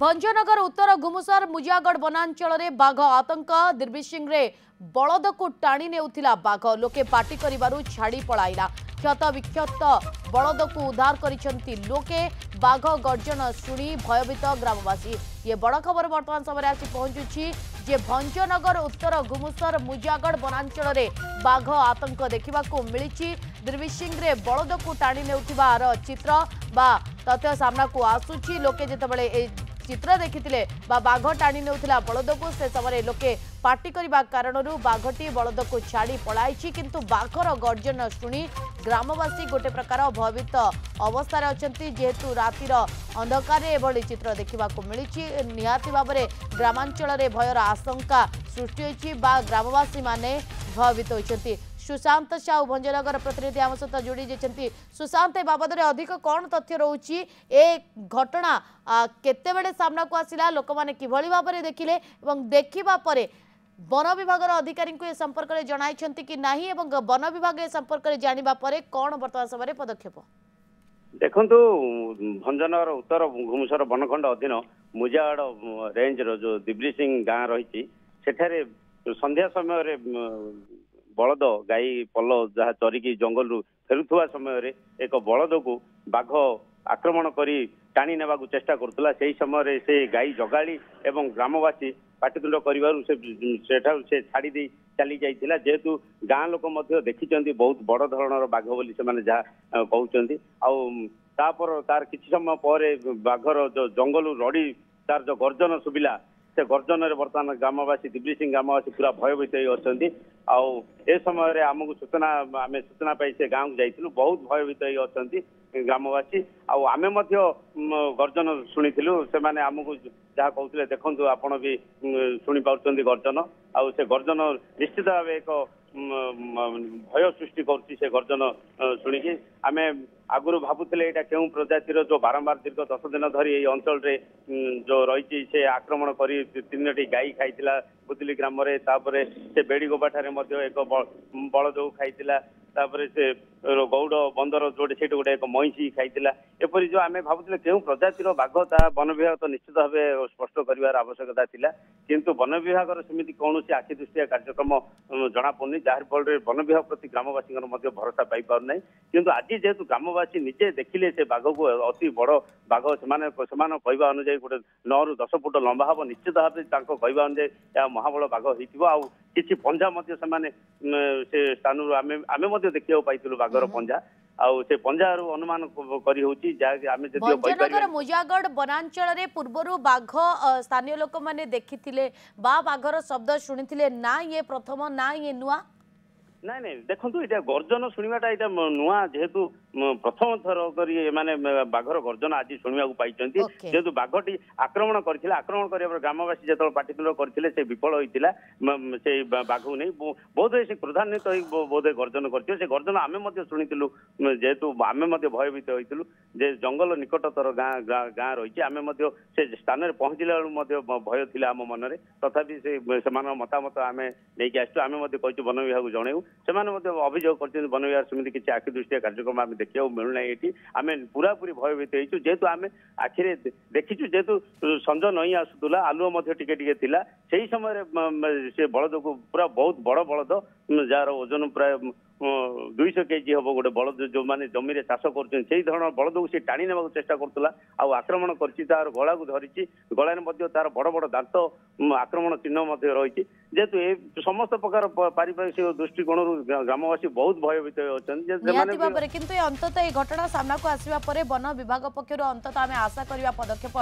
भंजनगर उत्तर गुमुसर मुजियागढ़ वनांचल में बाघ आतंक दिर्बिसिंह रे बलद को टाणी नेउथिला बाघ लोके पाटी करिबारु छाड़ी पळाइला क्षत विक्षत बलद को उद्धार करिसंती लोके बाघ गर्जन शुणी भयभीत ग्रामवासी ये बड़ खबर वर्तमान समय आसी पहुंचुछि जे भंजनगर उत्तर गुमुसर मुजियागढ़ वनांचल में बाघ आतंक देखा मिली दिर्बिसिंह रे बलद को टाणी नेउथिबार चित्र बा तथ्य सामना को आसुछि लोके जेतबेले ए चित्र देखिथिले बा बाघ टाणी नेउथिला बलद को से समय लोके पार्टी करने कारण बाघटी बलद को छाड़ी पलाई किंतु बाघर गर्जन शुणी ग्रामवासी गोटे प्रकार भयभीत अवस्था अच्छा जेहेतु रातिर अंधकार एभली चित्र देखा मिली निहाती भाव में ग्रामांचल भयर आशंका सृष्टि होती ग्रामवासी माने भयभीत होती। सुशांत साहू भंजनगर प्रतिनिधि आम सहित जोड़ी जाती। सुशांत ए बाबद में अधिक कौन तथ्य रोची ए घटना केतेबेले सामना को आसिला लोक मैंने किभली भाव में देखिले एवं देखिबा परे वन विभाग अधिकारी को संपर्क में जणाइछंती कि नाही एवं वन विभाग ए संपर्क में जानिबा परे कौन वर्तमान समय पदक्षेप देखंतु भंजनगर उत्तर गुमुसर बनखंड अधीन मुजियागढ़ रेंज रो जो दिब्रिसिंह गाँ रही सेठारे संध्या समय बलद गाई पल जहाँ चरिकी जंगल फेरुवा समय एक बलद को बाघ आक्रमण करी टाणी नेबा चेष्टा करुला से समय से गाई जगाड़ी एवं ग्रामवासी पाटितुंड से छाड़ी दे चली जाइथिला जेहेतु गाँ लोक मध्य देखिचंती बहुत बड़ धरणर बाघ बोली से माने जहाँ कहउचंती आउ तापर तार किछि समय पर बाघर जो जंगल रड़ी तार जो गर्जन सुबिला से गर्जन बर्तमान ग्रामवासी दिब्रिसिंह ग्रामवासी पूरा भयभीत होती आउ ए समय आमको सूचना आम सूचना पाई से गाँव को जाइलु बहुत भयभीत होती ग्रामवासी आमे गर्जन शुणिलु से माने आमको जहाँ कहते देखु आपण भी शुणी पार्टी गर्जन आउ से गर्जन निश्चित भाव एक भय सृष्टि कर गर्जन शुणिकी आम आगुरी भावुले यहाँ क्यों प्रजातिर जो बारंबार दीर्घ 10 दिन धरी ये अंचल जो रही से आक्रमण कर 3टी गाई खाई बुदली ग्राम से बेड़ीगोबा एक बलद खाई तापर से गौड़ बंदर जोड़े से गोटे एक मईसी खाई एपरी जो आम भावुले क्यों प्रजातिर बाघ ता वन विभाग तो निश्चित भाव स्पष्ट कर आवश्यकता थिला किंतु वन विभाग सेमती कौन आखि दृष्टिया कार्यक्रम जना पड़नी जार फल वन विभाग प्रति ग्रामवासी भरोसा पाई पारना किंतु आज जेहेतु ग्रामवासी निजे देखिले से बाघ को अति बड़ बाघ कहवा अनुजाई गोटे 9 ରୁ 10 फुट लंबा हम निश्चित भाव कहवा अनुजाई महाबल बाघ हो किसी पंजा से स्थान आम देखा पाइलु बाघर पंजा आउ से पंजार अनुमान करी होची आमे जदियो भंजनगर मुजियागढ़ वनांचल रे पूर्वरु बाघ स्थानीय लोक माने देखिथिले बा बाघर शब्द शुनिथिले ना ये प्रथम ना ये नुआ ना नहीं देखो ये गर्जन शुणवाटा यहाँ नुआ जेहेतु प्रथम थर कर बाघर गर्जन आज शुणा पाई जेहेतु बाघटी आक्रमण करथिला आक्रमण कर ग्रामवासी जो पाटितुंड करथिले से विफल होइतिला से बाघ को नहीं बहुत से क्रोधान्वित बोध गर्जन कर गर्जन आम शुणिलु जेहेतु आम भयभीत होइतिलु जे जंगल निकटतर गाँ रही आम से स्थान में पहुँचला बेलू भय थिला आम मन तथापि से मतामत आम नहीं आसु आम कहूँ वन विभाग जनइबू से अभियोग कर वन विभाग सेमती किसी आखि दृष्टिया कार्यक्रम आम देखा मिलूना ये आम पूरा पूरी भयभीत हो जेहेतु आम आखिरे देखीचु जेहेतु संज नई आसूला आलुओ टिके थिला से समय से बलद को पूरा बहुत बड़ बलद जार ओजन प्राय 200 केजी हम गोटे बलद जो मैंने जमी में चाष कर धरण बलद को सी टाणी ने चेष्टा करुला आक्रमण कर गला को धरी गलार तार बड़ बड़ दांत आक्रमण चिन्ह रही जेहेतु ए समस्त प्रकार पारिपार्श्विक दृष्टिकोण ग्रामवासी बहुत भयभीत होती किंतु अंततः ये घटना सामना को आसवा पर वन विभाग पक्षर अंततः आम आशा करवा पदक्षेप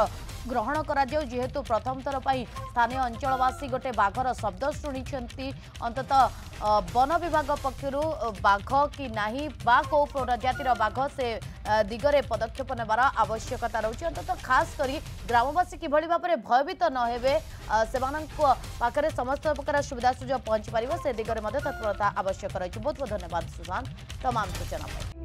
ग्रहण कर जेहेतु प्रथम थर पर स्थानीय अंचलवासी गोटे बाघर शब्द शुणी अंततः वन विभाग पक्षर बाघ कि नाही बा को प्रजातिर बाघ से दिगरे पदक्षेप नेबार आवश्यकता रही अंततः खास करी ग्रामवासी किभली भाव में भयभीत न हेबे पाखरे समस्त प्रकार सुविधा सुजोग पहुंची पारिबो से दिगरे तत्परता आवश्यक रही। बहुत बहुत धन्यवाद सुशांत तमाम सूचना।